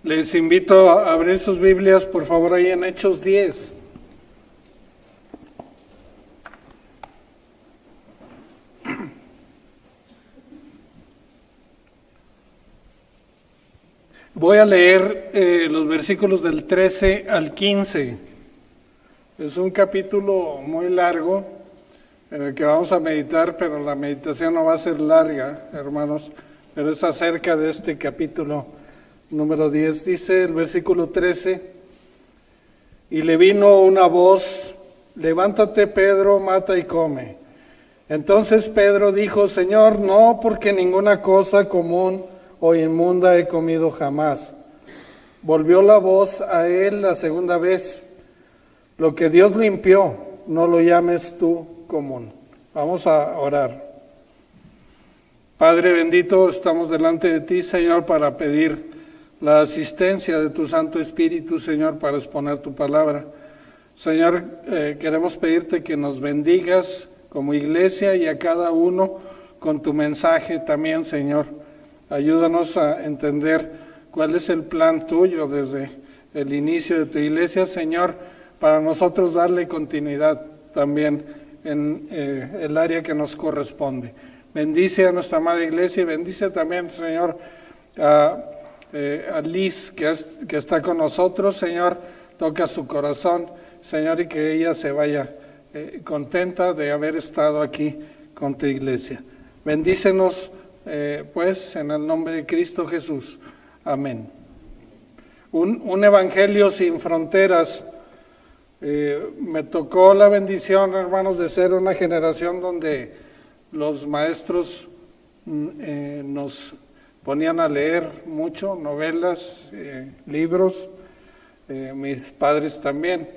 Les invito a abrir sus Biblias, por favor, ahí en Hechos 10. Voy a leer los versículos del 13 al 15. Es un capítulo muy largo en el que vamos a meditar, pero la meditación no va a ser larga, hermanos, pero es acerca de este capítulo número 10. Dice el versículo 13, y le vino una voz: levántate, Pedro, mata y come. Entonces Pedro dijo: Señor, no, porque ninguna cosa común o inmunda he comido jamás. Volvió la voz a él la segunda vez: lo que Dios limpió, no lo llames tú común. Vamos a orar. Padre bendito, estamos delante de ti, Señor, para pedir la asistencia de tu Santo Espíritu, Señor, para exponer tu palabra. Señor, queremos pedirte que nos bendigas como iglesia y a cada uno con tu mensaje también, Señor. Ayúdanos a entender cuál es el plan tuyo desde el inicio de tu iglesia, Señor, para nosotros darle continuidad también en el área que nos corresponde. Bendice a nuestra amada iglesia y bendice también, Señor, a Liz, que está con nosotros, Señor. Toca su corazón, Señor, y que ella se vaya contenta de haber estado aquí con tu iglesia. Bendícenos, pues, en el nombre de Cristo Jesús. Amén. Un evangelio sin fronteras. Me tocó la bendición, hermanos, de ser una generación donde los maestros nos ponían a leer mucho, novelas, libros, mis padres también.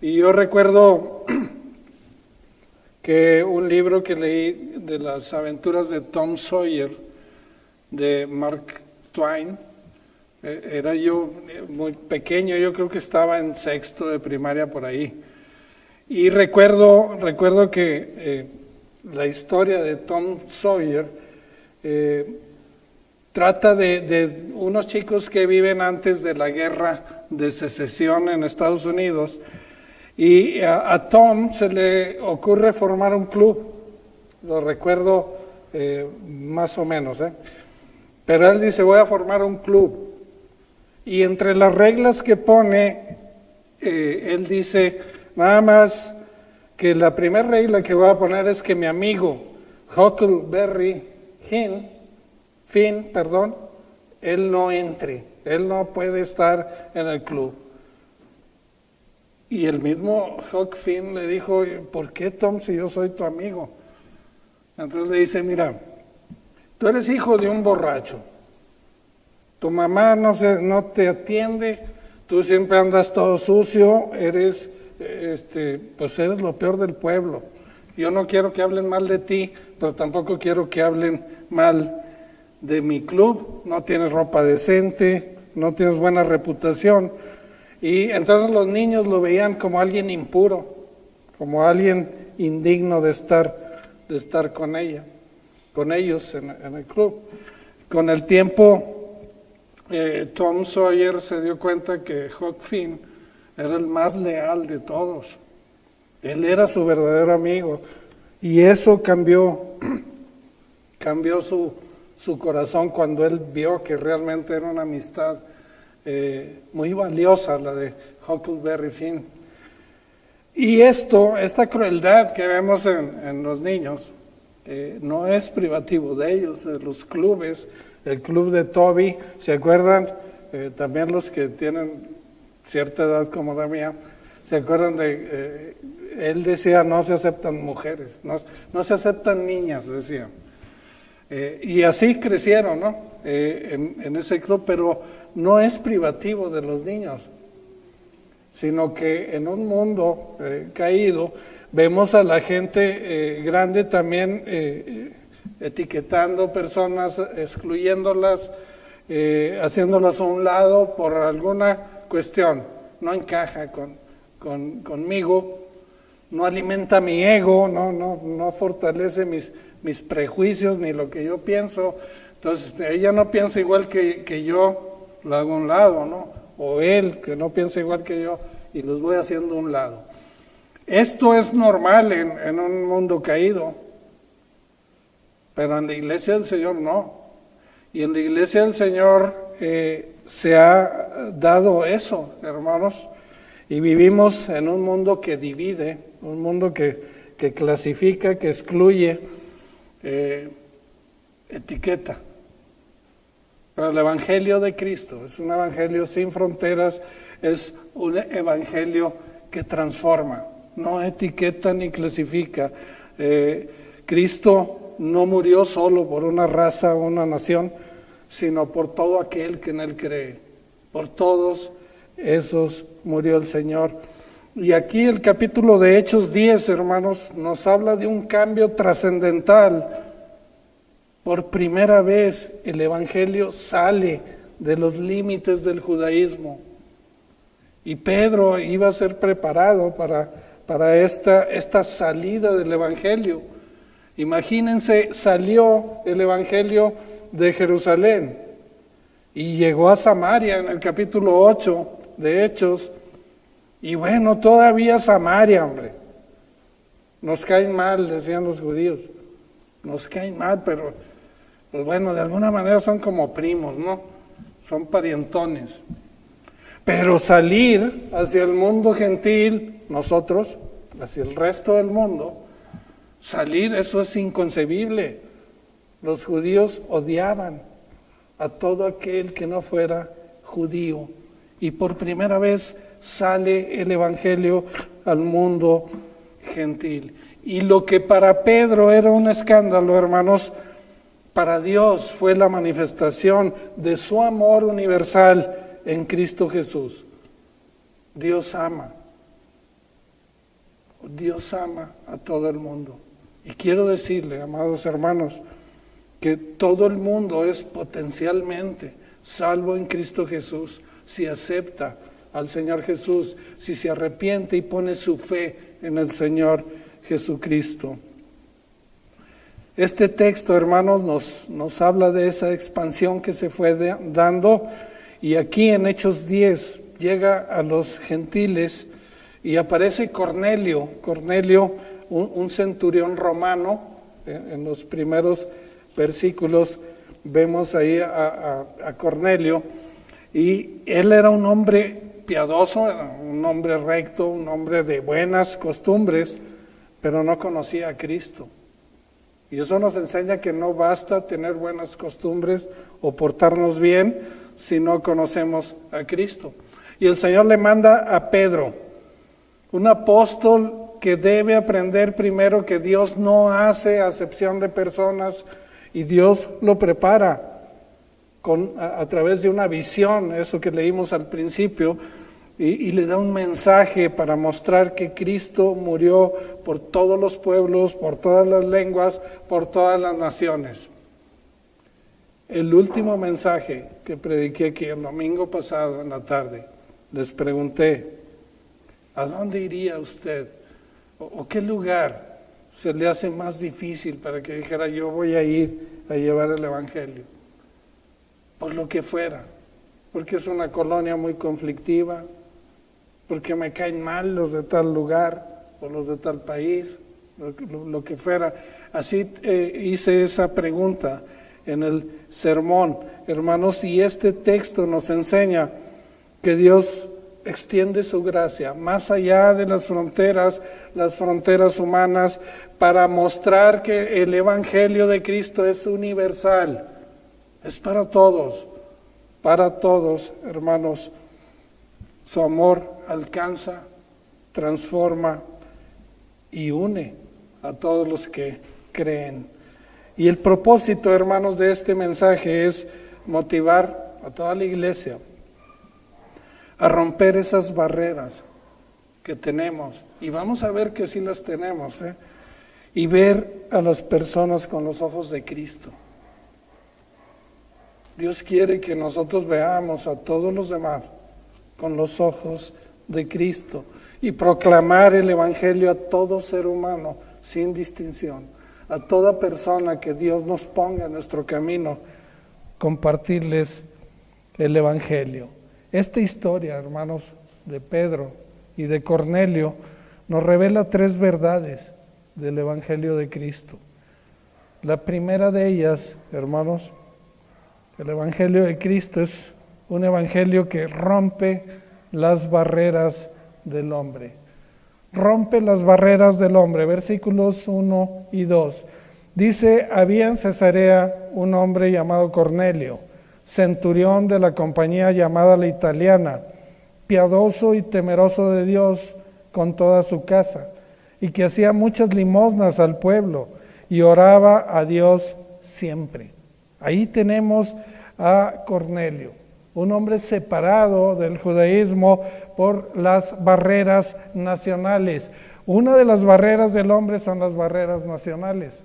Y yo recuerdo que un libro que leí de las aventuras de Tom Sawyer, de Mark Twain, era yo muy pequeño, yo creo que estaba en sexto de primaria por ahí. Y recuerdo que la historia de Tom Sawyer trata de unos chicos que viven antes de la guerra de secesión en Estados Unidos, y a Tom se le ocurre formar un club. Lo recuerdo más o menos, pero él dice: voy a formar un club. Y entre las reglas que pone, él dice, nada más que la primera regla que voy a poner es que mi amigo Huckleberry Finn, él no entre, él no puede estar en el club. Y el mismo Huck Finn le dijo: ¿por qué, Tom, si yo soy tu amigo? Entonces le dice: mira, tú eres hijo de un borracho, tu mamá no te atiende, tú siempre andas todo sucio, eres lo peor del pueblo. Yo no quiero que hablen mal de ti, pero tampoco quiero que hablen mal de mi club. No tienes ropa decente, no tienes buena reputación. Y entonces los niños lo veían como alguien impuro, como alguien indigno de estar con ellos en el club. Con el tiempo, Tom Sawyer se dio cuenta que Huck Finn era el más leal de todos. Él era su verdadero amigo, y eso cambió su corazón cuando él vio que realmente era una amistad muy valiosa, la de Huckleberry Finn. Y esta crueldad que vemos en los niños no es privativo de ellos, de los clubes. El club de Toby, ¿se acuerdan? También los que tienen cierta edad como la mía, ¿se acuerdan de él decía: no se aceptan mujeres, no se aceptan niñas, decía. Y así crecieron, ¿no? En ese club, pero no es privativo de los niños, sino que en un mundo caído vemos a la gente grande también etiquetando personas, excluyéndolas, haciéndolas a un lado por alguna cuestión. No encaja conmigo, no alimenta mi ego, no fortalece mis prejuicios ni lo que yo pienso. Entonces ella no piensa igual que yo, lo hago a un lado, ¿no? O él, que no piensa igual que yo, y los voy haciendo a un lado. Esto es normal en un mundo caído, pero en la iglesia del Señor no. Y en la iglesia del Señor se ha dado eso, hermanos, y vivimos en un mundo que divide, un mundo que clasifica, que excluye, etiqueta. Pero el Evangelio de Cristo es un Evangelio sin fronteras, es un Evangelio que transforma, no etiqueta ni clasifica. Cristo no murió solo por una raza o una nación, sino por todo aquel que en Él cree. Por todos esos murió el Señor. Y aquí el capítulo de Hechos 10, hermanos, nos habla de un cambio trascendental. Por primera vez el Evangelio sale de los límites del judaísmo. Y Pedro iba a ser preparado para esta salida del Evangelio. Imagínense, salió el Evangelio de Jerusalén y llegó a Samaria en el capítulo 8 de Hechos. Y bueno, todavía Samaria, hombre. Nos caen mal, decían los judíos. Nos caen mal, pero pues bueno, de alguna manera son como primos, ¿no? Son parientones. Pero salir hacia el mundo gentil, nosotros, hacia el resto del mundo, salir, eso es inconcebible. Los judíos odiaban a todo aquel que no fuera judío. Y por primera vez sale el Evangelio al mundo gentil. Y lo que para Pedro era un escándalo, hermanos, para Dios fue la manifestación de su amor universal en Cristo Jesús. Dios ama a todo el mundo. Y quiero decirle, amados hermanos, que todo el mundo es potencialmente salvo en Cristo Jesús si acepta al Señor Jesús, si se arrepiente y pone su fe en el Señor Jesucristo. Este texto, hermanos, nos habla de esa expansión que se fue dando, y aquí en Hechos 10 llega a los gentiles y aparece Cornelio, un centurión romano. En los primeros versículos vemos ahí a Cornelio, y él era un hombre piadoso, un hombre recto, un hombre de buenas costumbres, pero no conocía a Cristo. Y eso nos enseña que no basta tener buenas costumbres o portarnos bien si no conocemos a Cristo. Y el Señor le manda a Pedro, un apóstol que debe aprender primero que Dios no hace acepción de personas, y Dios lo prepara a través de una visión, eso que leímos al principio, y le da un mensaje para mostrar que Cristo murió por todos los pueblos, por todas las lenguas, por todas las naciones. El último mensaje que prediqué aquí el domingo pasado en la tarde, les pregunté, ¿a dónde iría usted? ¿O qué lugar se le hace más difícil para que dijera yo voy a ir a llevar el Evangelio? Por lo que fuera, porque es una colonia muy conflictiva, porque me caen mal los de tal lugar o los de tal país, lo que fuera. Así hice esa pregunta en el sermón, hermanos, y este texto nos enseña que Dios extiende su gracia más allá de las fronteras humanas, para mostrar que el Evangelio de Cristo es universal, es para todos, hermanos. Su amor alcanza, transforma y une a todos los que creen. Y el propósito, hermanos, de este mensaje es motivar a toda la iglesia a romper esas barreras que tenemos. Y vamos a ver que sí las tenemos, y ver a las personas con los ojos de Cristo. Dios quiere que nosotros veamos a todos los demás con los ojos de Cristo y proclamar el Evangelio a todo ser humano sin distinción, a toda persona que Dios nos ponga en nuestro camino, compartirles el Evangelio. Esta historia, hermanos, de Pedro y de Cornelio nos revela 3 verdades del Evangelio de Cristo. La primera de ellas, hermanos, el Evangelio de Cristo es un evangelio que rompe las barreras del hombre. Rompe las barreras del hombre. Versículos 1 y 2. Dice: había en Cesarea un hombre llamado Cornelio, centurión de la compañía llamada la Italiana, piadoso y temeroso de Dios con toda su casa, y que hacía muchas limosnas al pueblo y oraba a Dios siempre. Ahí tenemos a Cornelio, un hombre separado del judaísmo por las barreras nacionales. Una de las barreras del hombre son las barreras nacionales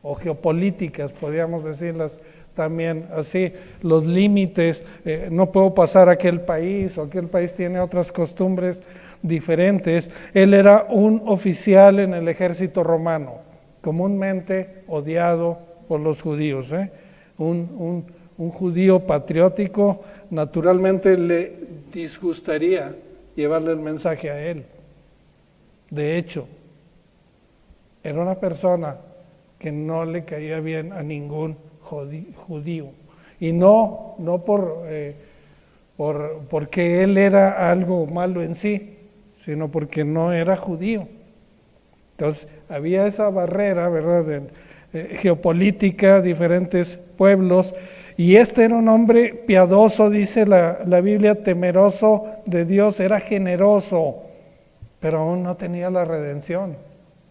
o geopolíticas, podríamos decirlas también así, los límites. No puedo pasar a aquel país, o aquel país tiene otras costumbres diferentes. Él era un oficial en el ejército romano, comúnmente odiado por los judíos, un judío patriótico. Naturalmente le disgustaría llevarle el mensaje a él. De hecho, era una persona que no le caía bien a ningún judío, y no porque él era algo malo en sí, sino porque no era judío. Entonces había esa barrera, ¿verdad?, geopolítica, diferentes pueblos, y este era un hombre piadoso, dice la Biblia, temeroso de Dios, era generoso, pero aún no tenía la redención,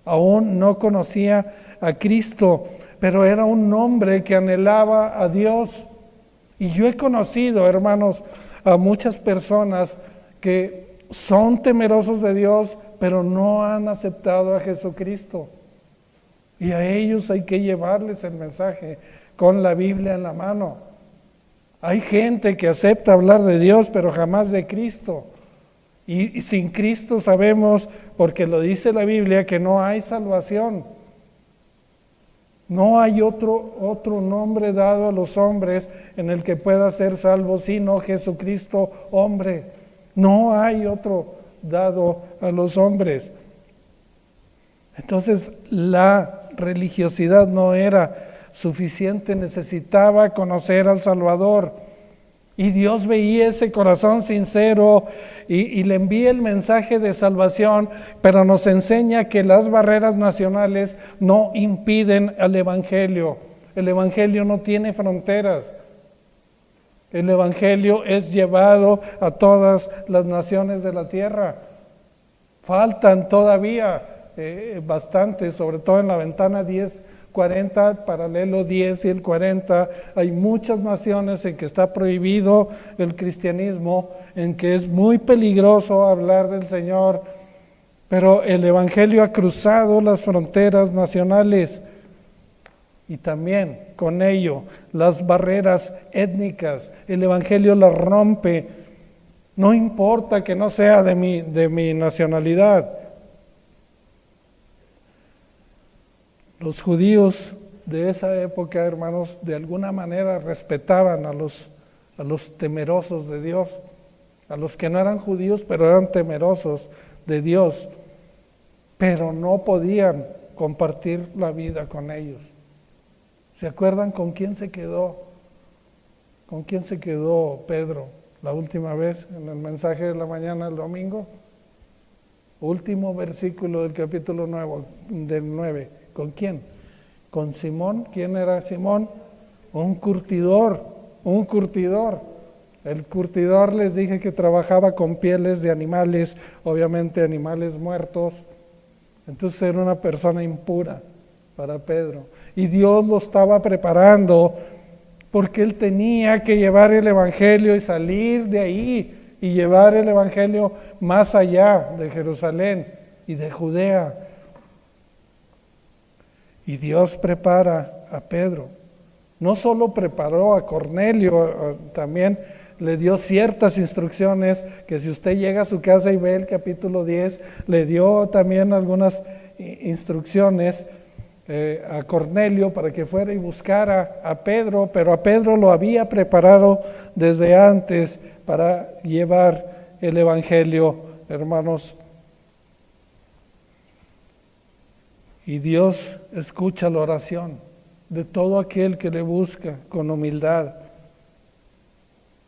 aún no conocía a Cristo, pero era un hombre que anhelaba a Dios. Y yo he conocido, hermanos, a muchas personas que son temerosos de Dios, pero no han aceptado a Jesucristo. Y a ellos hay que llevarles el mensaje con la Biblia en la mano. Hay gente que acepta hablar de Dios, pero jamás de Cristo. Y sin Cristo sabemos, porque lo dice la Biblia, que no hay salvación. No hay otro nombre dado a los hombres en el que pueda ser salvo, sino Jesucristo, hombre. No hay otro dado a los hombres. Entonces la religiosidad no era suficiente, necesitaba conocer al Salvador. Y Dios veía ese corazón sincero y le envía el mensaje de salvación, pero nos enseña que las barreras nacionales no impiden al Evangelio. El Evangelio no tiene fronteras. El Evangelio es llevado a todas las naciones de la tierra. Faltan todavía bastantes, sobre todo en la ventana 10-40, paralelo 10 y el 40, hay muchas naciones en que está prohibido el cristianismo, en que es muy peligroso hablar del Señor, pero el Evangelio ha cruzado las fronteras nacionales y también con ello las barreras étnicas. El Evangelio las rompe, no importa que no sea de mi nacionalidad. Los judíos de esa época, hermanos, de alguna manera respetaban a los temerosos de Dios, a los que no eran judíos, pero eran temerosos de Dios, pero no podían compartir la vida con ellos. ¿Se acuerdan con quién se quedó? ¿Con quién se quedó Pedro la última vez en el mensaje de la mañana del domingo? Último versículo del capítulo 9. ¿Con quién? Con Simón. ¿Quién era Simón? Un curtidor. El curtidor, les dije que trabajaba con pieles de animales, obviamente animales muertos. Entonces era una persona impura para Pedro. Y Dios lo estaba preparando porque él tenía que llevar el Evangelio y salir de ahí y llevar el Evangelio más allá de Jerusalén y de Judea. Y Dios prepara a Pedro. No solo preparó a Cornelio, también le dio ciertas instrucciones que si usted llega a su casa y ve el capítulo 10, le dio también algunas instrucciones a Cornelio para que fuera y buscara a Pedro, pero a Pedro lo había preparado desde antes para llevar el evangelio, hermanos. Y Dios escucha la oración de todo aquel que le busca con humildad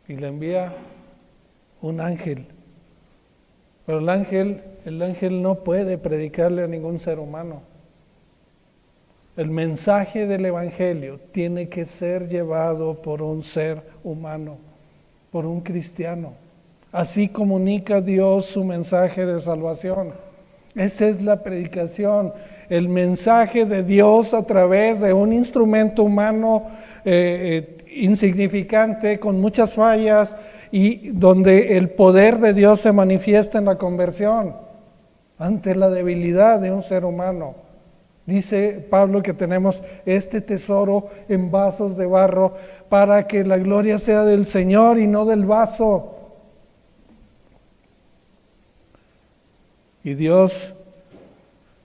y le envía un ángel. Pero el ángel no puede predicarle a ningún ser humano. El mensaje del evangelio tiene que ser llevado por un ser humano, por un cristiano. Así comunica Dios su mensaje de salvación. Esa es la predicación, el mensaje de Dios a través de un instrumento humano insignificante, con muchas fallas, y donde el poder de Dios se manifiesta en la conversión ante la debilidad de un ser humano. Dice Pablo que tenemos este tesoro en vasos de barro para que la gloria sea del Señor y no del vaso. Y Dios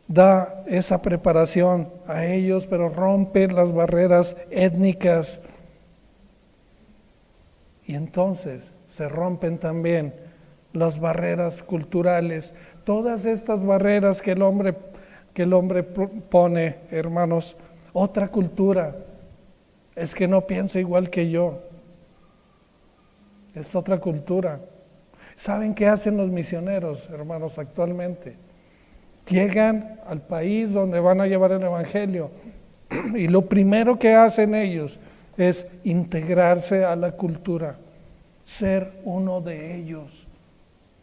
da esa preparación a ellos, pero rompe las barreras étnicas. Y entonces se rompen también las barreras culturales. Todas estas barreras que el hombre pone, hermanos. Otra cultura es que no piensa igual que yo. Es otra cultura. ¿Saben qué hacen los misioneros, hermanos, actualmente? Llegan al país donde van a llevar el evangelio y lo primero que hacen ellos es integrarse a la cultura, ser uno de ellos,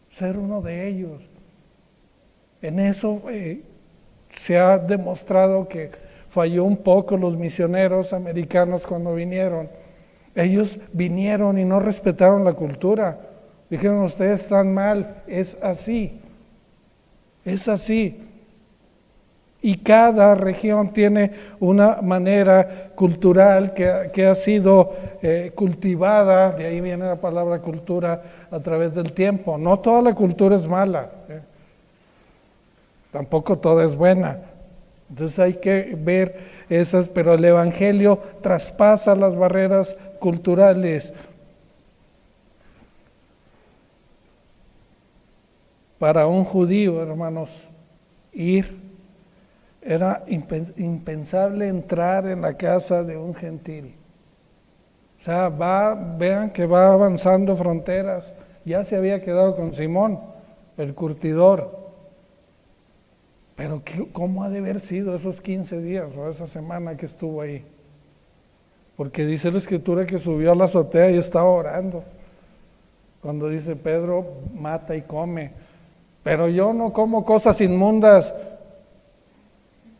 ser uno de ellos. En eso se ha demostrado que falló un poco los misioneros americanos cuando vinieron. Ellos vinieron y no respetaron la cultura. Dijeron, ustedes están mal, es así. Es así. Y cada región tiene una manera cultural que ha sido cultivada, de ahí viene la palabra cultura, a través del tiempo. No toda la cultura es mala, tampoco toda es buena. Entonces hay que ver esas, pero el evangelio traspasa las barreras culturales. Para un judío, hermanos, era impensable entrar en la casa de un gentil. O sea, vean que va avanzando fronteras. Ya se había quedado con Simón, el curtidor. Pero ¿cómo ha de haber sido esos 15 días o esa semana que estuvo ahí? Porque dice la Escritura que subió a la azotea y estaba orando. Cuando dice Pedro, mata y come. Pero yo no como cosas inmundas.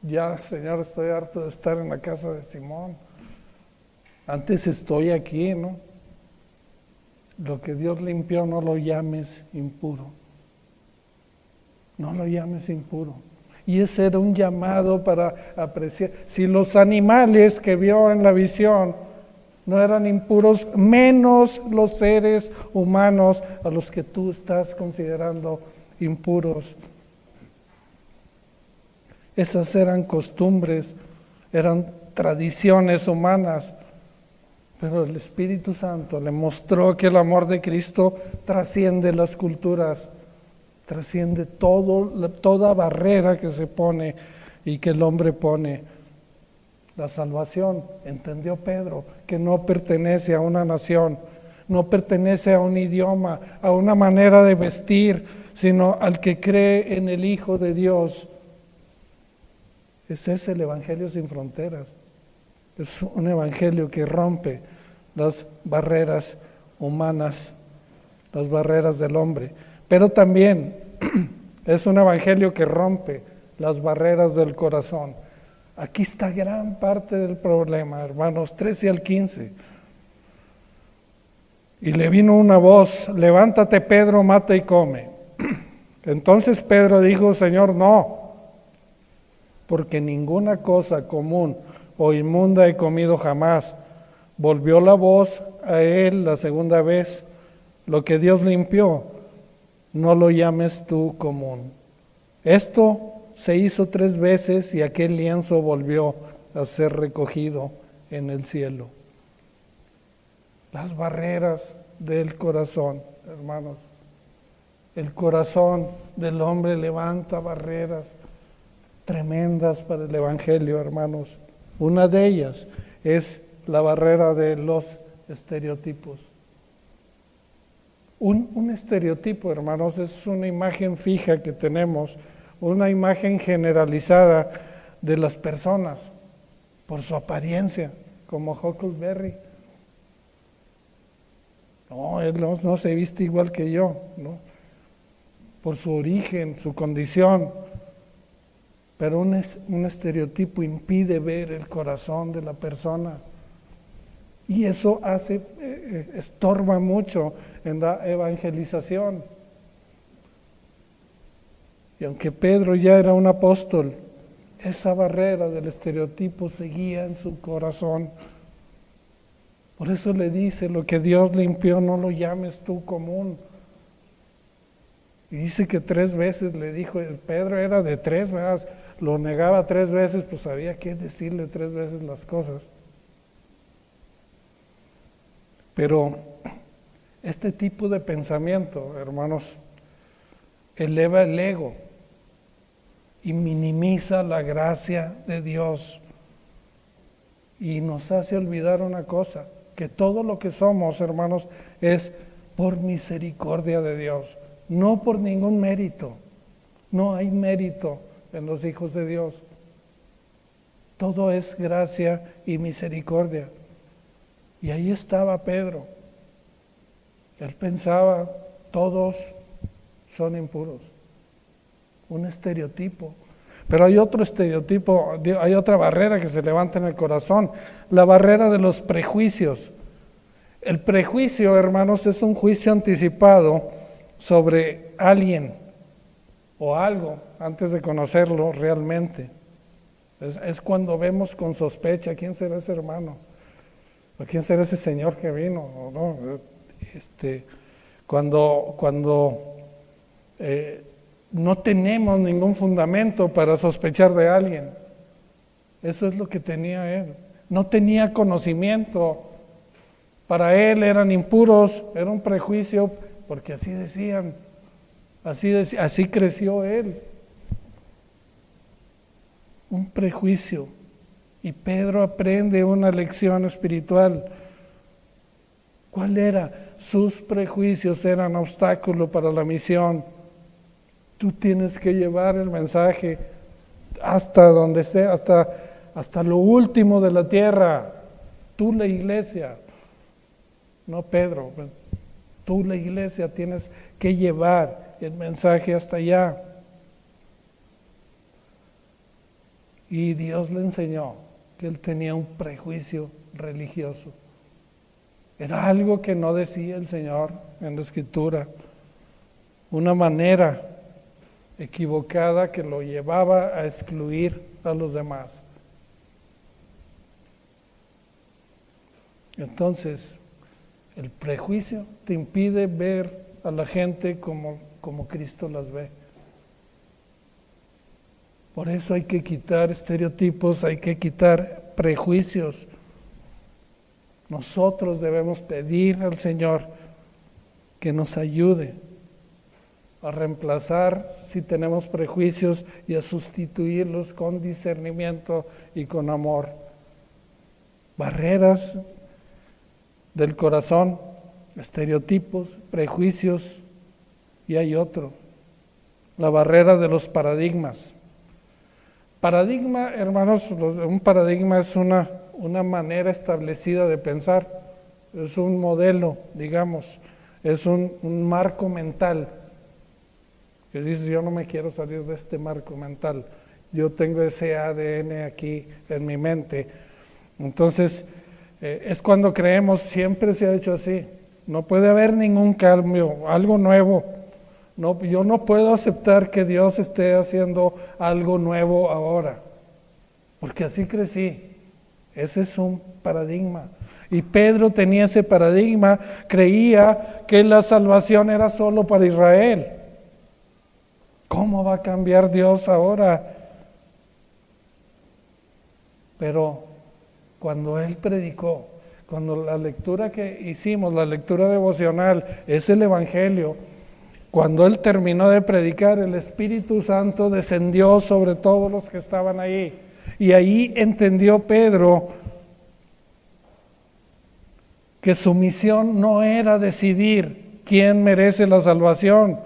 Ya, Señor, estoy harto de estar en la casa de Simón. Antes estoy aquí, ¿no? Lo que Dios limpió, no lo llames impuro. No lo llames impuro. Y ese era un llamado para apreciar. Si los animales que vio en la visión no eran impuros, menos los seres humanos a los que tú estás considerando impuros. Esas eran costumbres, eran tradiciones humanas, pero el Espíritu Santo le mostró que el amor de Cristo trasciende las culturas, trasciende toda barrera que se pone y que el hombre pone. La salvación, entendió Pedro, que no pertenece a una nación, no pertenece a un idioma, a una manera de vestir, sino al que cree en el Hijo de Dios. Ese es el Evangelio sin fronteras. Es un evangelio que rompe las barreras humanas, las barreras del hombre. Pero también es un evangelio que rompe las barreras del corazón. Aquí está gran parte del problema, hermanos, 13 al 15. Y le vino una voz, levántate Pedro, mata y come. Entonces Pedro dijo, Señor, no, porque ninguna cosa común o inmunda he comido jamás. Volvió la voz a él la segunda vez, lo que Dios limpió, no lo llames tú común. Esto se hizo 3 veces y aquel lienzo volvió a ser recogido en el cielo. Las barreras del corazón, hermanos. El corazón del hombre levanta barreras tremendas para el evangelio, hermanos. Una de ellas es la barrera de los estereotipos. Un estereotipo, hermanos, es una imagen fija que tenemos, una imagen generalizada de las personas por su apariencia, como Huckleberry. No, él no se viste igual que yo, ¿no? Por su origen, su condición. Pero un estereotipo impide ver el corazón de la persona. Y eso estorba mucho en la evangelización. Y aunque Pedro ya era un apóstol, esa barrera del estereotipo seguía en su corazón. Por eso le dice, lo que Dios limpió no lo llames tú común. Y dice que 3 veces le dijo, Pedro era de 3, ¿verdad? Lo negaba 3 veces, pues había que decirle 3 veces las cosas. Pero este tipo de pensamiento, hermanos, eleva el ego y minimiza la gracia de Dios y nos hace olvidar una cosa, que todo lo que somos, hermanos, es por misericordia de Dios, no por ningún mérito. No hay mérito en los hijos de Dios. Todo es gracia y misericordia. Y ahí estaba Pedro. Él pensaba, todos son impuros. Un estereotipo. Pero hay otro estereotipo, hay otra barrera que se levanta en el corazón, la barrera de los prejuicios. El prejuicio, hermanos, es un juicio anticipado sobre alguien o algo antes de conocerlo realmente. Es cuando vemos con sospecha, ¿quién será ese hermano? ¿O quién será ese señor que vino? ¿O no? Cuando no tenemos ningún fundamento para sospechar de alguien. Eso es lo que tenía él. No tenía conocimiento. Para él eran impuros, era un prejuicio, porque así decían. Así creció él. Un prejuicio. Y Pedro aprende una lección espiritual. ¿Cuál era? Sus prejuicios eran obstáculo para la misión. Tú tienes que llevar el mensaje hasta donde sea, hasta lo último de la tierra. Tú, la iglesia, no Pedro, tú, la iglesia, tienes que llevar el mensaje hasta allá. Y Dios le enseñó que él tenía un prejuicio religioso. Era algo que no decía el Señor en la Escritura. Una manera equivocada que lo llevaba a excluir a los demás. Entonces, el prejuicio te impide ver a la gente como Cristo las ve. Por eso hay que quitar estereotipos, hay que quitar prejuicios. Nosotros debemos pedir al Señor que nos ayude a reemplazar si tenemos prejuicios y a sustituirlos con discernimiento y con amor. Barreras del corazón, estereotipos, prejuicios, y hay otro, la barrera de los paradigmas. Paradigma, hermanos, un paradigma es una manera establecida de pensar, es un modelo, digamos, es un marco mental, que dices, yo no me quiero salir de este marco mental, yo tengo ese ADN aquí en mi mente. Entonces, es cuando creemos, siempre se ha hecho así, no puede haber ningún cambio, algo nuevo. No, yo no puedo aceptar que Dios esté haciendo algo nuevo ahora, porque así crecí. Ese es un paradigma. Y Pedro tenía ese paradigma, creía que la salvación era solo para Israel. ¿Cómo va a cambiar Dios ahora? Pero cuando Él predicó, cuando la lectura que hicimos, la lectura devocional, es el Evangelio, cuando Él terminó de predicar, el Espíritu Santo descendió sobre todos los que estaban ahí. Y ahí entendió Pedro que su misión no era decidir quién merece la salvación.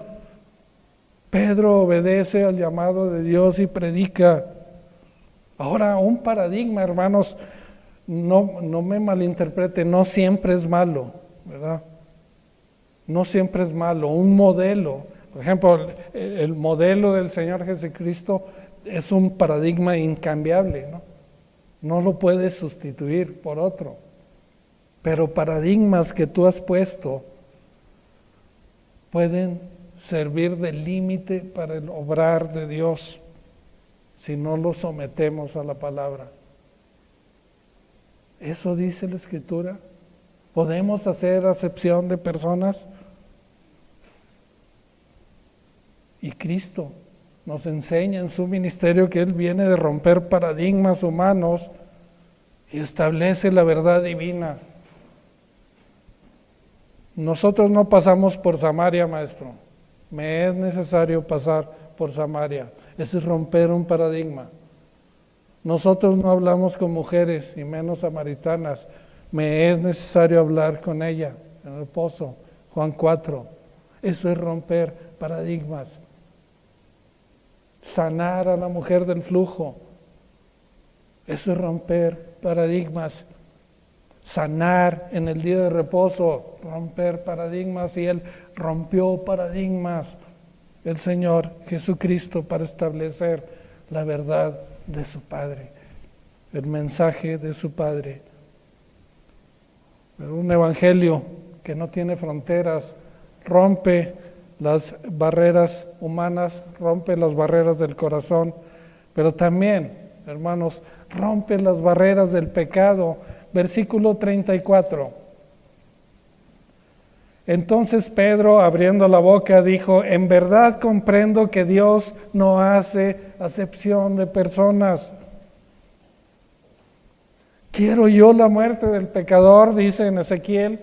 Pedro obedece al llamado de Dios y predica. Ahora, un paradigma, hermanos, no me malinterprete, no siempre es malo, ¿verdad? No siempre es malo. Un modelo, por ejemplo, el modelo del Señor Jesucristo es un paradigma incambiable, ¿no? No lo puedes sustituir por otro. Pero paradigmas que tú has puesto pueden servir de límite para el obrar de Dios si no lo sometemos a la palabra. Eso dice la Escritura. ¿Podemos hacer acepción de personas? Y Cristo nos enseña en su ministerio que Él viene de romper paradigmas humanos y establece la verdad divina. Nosotros no pasamos por Samaria, maestro. Me es necesario pasar por Samaria. Ese es romper un paradigma. Nosotros no hablamos con mujeres, y menos samaritanas. Me es necesario hablar con ella en el pozo. Juan 4. Eso es romper paradigmas. Sanar a la mujer del flujo. Eso es romper paradigmas. Sanar en el día de reposo, romper paradigmas, y Él rompió paradigmas, el Señor Jesucristo, para establecer la verdad de su Padre, el mensaje de su Padre. Pero un evangelio que no tiene fronteras, rompe las barreras humanas, rompe las barreras del corazón, pero también, hermanos, rompe las barreras del pecado. Versículo 34. Entonces Pedro, abriendo la boca, dijo: en verdad comprendo que Dios no hace acepción de personas. ¿Quiero yo la muerte del pecador?, dice en Ezequiel.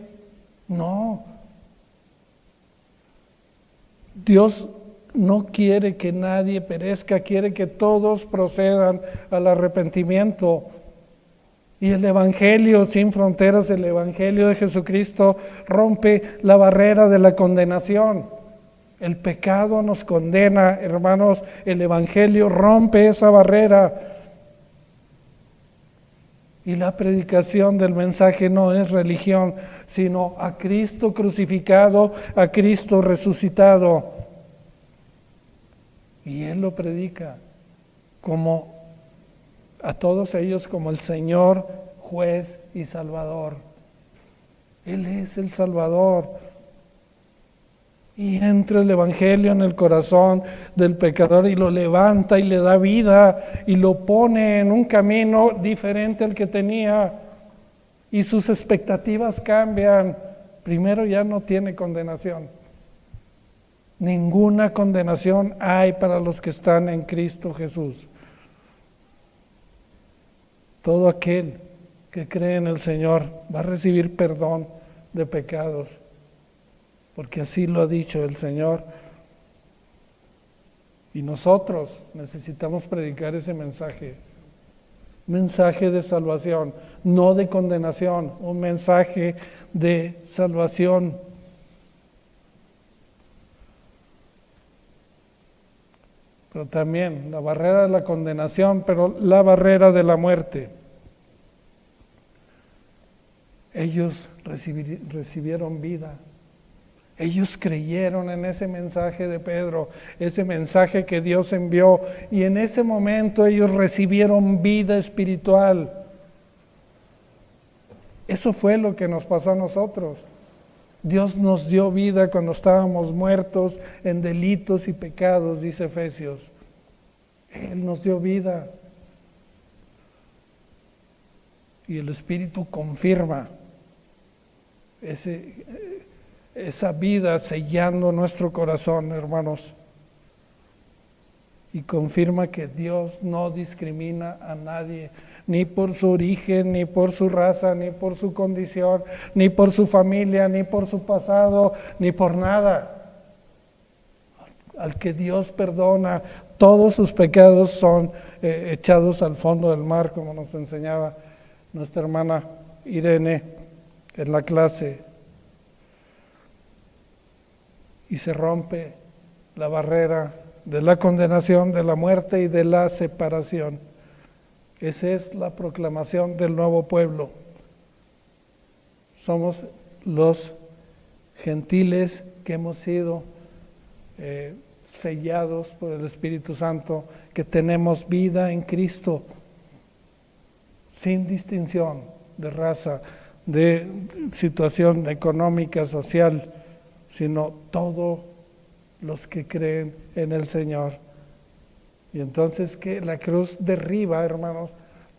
No. Dios no quiere que nadie perezca, quiere que todos procedan al arrepentimiento. Y el Evangelio sin fronteras, el Evangelio de Jesucristo, rompe la barrera de la condenación. El pecado nos condena, hermanos. El Evangelio rompe esa barrera. Y la predicación del mensaje no es religión, sino a Cristo crucificado, a Cristo resucitado. Y Él lo predica como a todos ellos como el Señor, juez y Salvador. Él es el Salvador. Y entra el Evangelio en el corazón del pecador y lo levanta y le da vida y lo pone en un camino diferente al que tenía. Y sus expectativas cambian. Primero, ya no tiene condenación. Ninguna condenación hay para los que están en Cristo Jesús. Todo aquel que cree en el Señor va a recibir perdón de pecados, porque así lo ha dicho el Señor. Y nosotros necesitamos predicar ese mensaje de salvación, no de condenación, un mensaje de salvación. Pero también la barrera de la condenación, pero la barrera de la muerte. Ellos recibieron vida. Ellos creyeron en ese mensaje de Pedro, ese mensaje que Dios envió, y en ese momento ellos recibieron vida espiritual. Eso fue lo que nos pasó a nosotros. Dios nos dio vida cuando estábamos muertos en delitos y pecados, dice Efesios. Él nos dio vida. Y el Espíritu confirma esa vida sellando nuestro corazón, hermanos. y confirma que Dios no discrimina a nadie, ni por su origen, ni por su raza, ni por su condición, ni por su familia, ni por su pasado, ni por nada. Al que Dios perdona, todos sus pecados son echados al fondo del mar, como nos enseñaba nuestra hermana Irene en la clase. Y se rompe la barrera de la condenación, de la muerte y de la separación. Esa es la proclamación del nuevo pueblo. Somos los gentiles que hemos sido sellados por el Espíritu Santo, que tenemos vida en Cristo, sin distinción de raza, de situación económica, social, sino todos los que creen en el Señor. Y entonces que la cruz derriba, hermanos,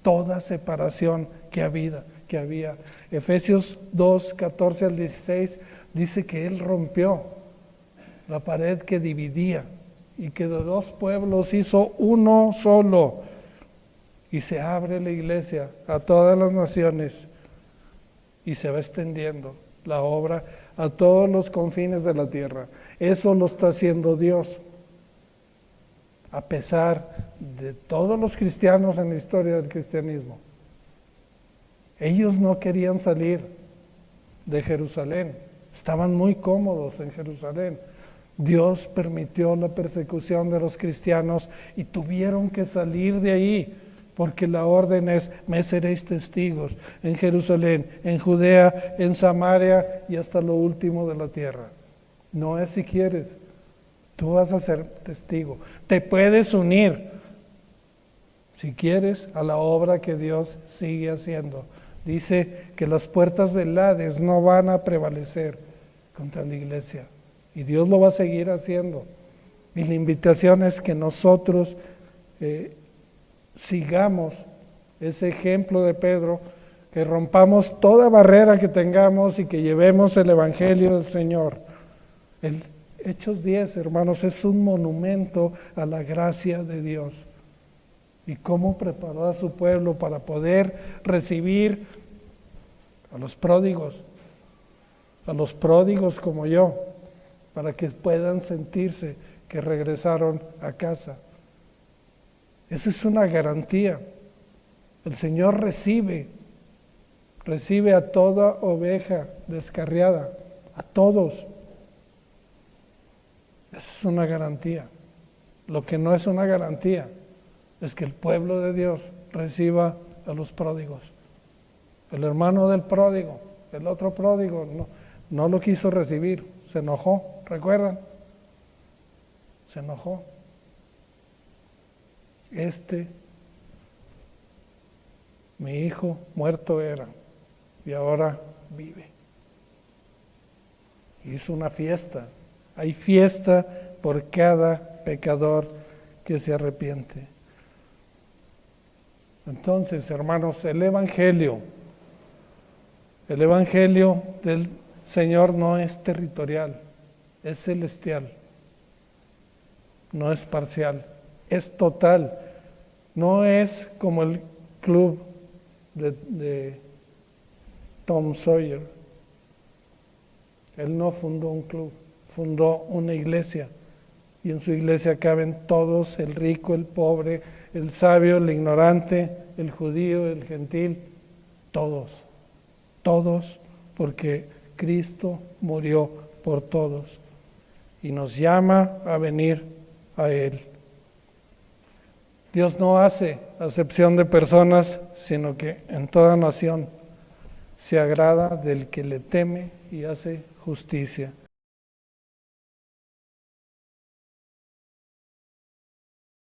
toda separación que había. Efesios 2, 14 al 16 dice que Él rompió la pared que dividía y que de dos pueblos hizo uno solo, y se abre la iglesia a todas las naciones y se va extendiendo la obra a todos los confines de la tierra. Eso lo está haciendo Dios, a pesar de todos los cristianos en la historia del cristianismo. Ellos no querían salir de Jerusalén, estaban muy cómodos en Jerusalén. Dios permitió la persecución de los cristianos y tuvieron que salir de ahí, porque la orden es: me seréis testigos en Jerusalén, en Judea, en Samaria y hasta lo último de la tierra. No es si quieres, tú vas a ser testigo. Te puedes unir, si quieres, a la obra que Dios sigue haciendo. Dice que las puertas del Hades no van a prevalecer contra la iglesia, y Dios lo va a seguir haciendo. Y la invitación es que nosotros sigamos ese ejemplo de Pedro, que rompamos toda barrera que tengamos y que llevemos el Evangelio del Señor. El Hechos 10, hermanos, es un monumento a la gracia de Dios y cómo preparó a su pueblo para poder recibir a los pródigos como yo, para que puedan sentirse que regresaron a casa. Esa es una garantía. El Señor recibe a toda oveja descarriada, a todos. Esa es una garantía. Lo que no es una garantía es que el pueblo de Dios reciba a los pródigos. El hermano del pródigo, el otro pródigo, no lo quiso recibir, se enojó, ¿recuerdan? Se enojó. Mi hijo muerto era y ahora vive. Hizo una fiesta. Hay fiesta por cada pecador que se arrepiente. Entonces, hermanos, el Evangelio del Señor no es territorial, es celestial, no es parcial, es total. No es como el club de Tom Sawyer. Él no fundó un club, fundó una iglesia, y en su iglesia caben todos: el rico, el pobre, el sabio, el ignorante, el judío, el gentil, todos, porque Cristo murió por todos y nos llama a venir a Él. Dios no hace acepción de personas, sino que en toda nación se agrada del que le teme y hace justicia.